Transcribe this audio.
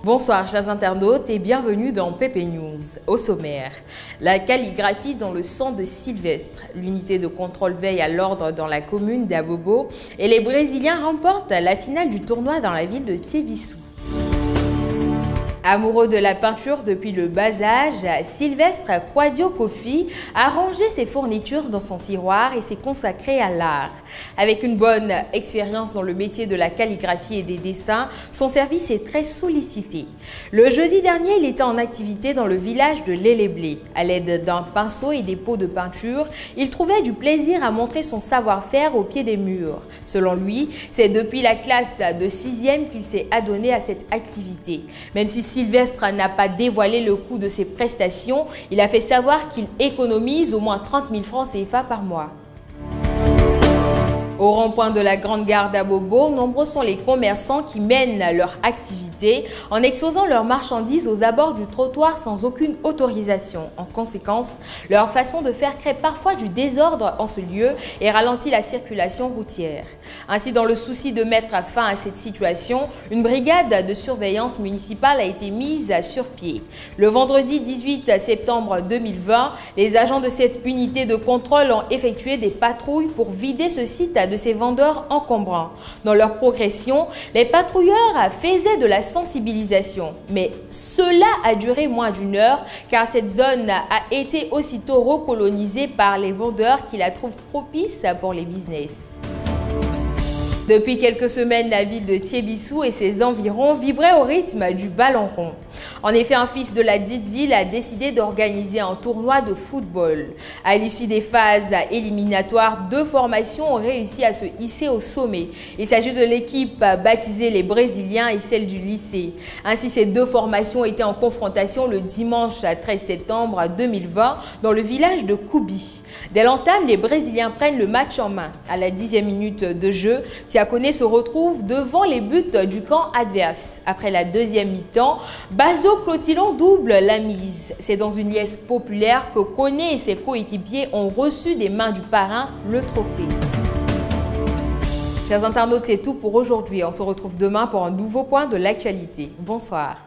Bonsoir chers internautes et bienvenue dans PP News. Au sommaire, la calligraphie dans le sang de Sylvestre, l'unité de contrôle veille à l'ordre dans la commune d'Abobo et les Brésiliens remportent la finale du tournoi dans la ville de Thiébissou. Amoureux de la peinture depuis le bas âge, Sylvestre Quadio Kofi a rangé ses fournitures dans son tiroir et s'est consacré à l'art. Avec une bonne expérience dans le métier de la calligraphie et des dessins, son service est très sollicité. Le jeudi dernier, il était en activité dans le village de Léléblé. À l'aide d'un pinceau et des pots de peinture, il trouvait du plaisir à montrer son savoir-faire au pied des murs. Selon lui, c'est depuis la classe de 6e qu'il s'est adonné à cette activité. Même si Sylvestre n'a pas dévoilé le coût de ses prestations, il a fait savoir qu'il économise au moins 30 000 francs CFA par mois. Au rond-point de la Grande Gare d'Abobo, nombreux sont les commerçants qui mènent leur activité en exposant leurs marchandises aux abords du trottoir sans aucune autorisation. En conséquence, leur façon de faire crée parfois du désordre en ce lieu et ralentit la circulation routière. Ainsi, dans le souci de mettre fin à cette situation, une brigade de surveillance municipale a été mise sur pied. Le vendredi 18 septembre 2020, les agents de cette unité de contrôle ont effectué des patrouilles pour vider ce site de ces vendeurs encombrants. Dans leur progression, les patrouilleurs faisaient de la sensibilisation. Mais cela a duré moins d'une heure car cette zone a été aussitôt recolonisée par les vendeurs qui la trouvent propice pour les business. Depuis quelques semaines, la ville de Thiébissou et ses environs vibraient au rythme du ballon rond. En effet, un fils de la dite ville a décidé d'organiser un tournoi de football. À l'issue des phases éliminatoires, deux formations ont réussi à se hisser au sommet. Il s'agit de l'équipe baptisée les Brésiliens et celle du lycée. Ainsi, ces deux formations étaient en confrontation le dimanche 13 septembre 2020 dans le village de Koubi. Dès l'entame, les Brésiliens prennent le match en main. À la 10e minute de jeu, Tiakone se retrouve devant les buts du camp adverse. Après la deuxième mi-temps, Bazo Clotilon double la mise. C'est dans une liesse populaire que Kone et ses coéquipiers ont reçu des mains du parrain le trophée. Chers internautes, c'est tout pour aujourd'hui. On se retrouve demain pour un nouveau point de l'actualité. Bonsoir.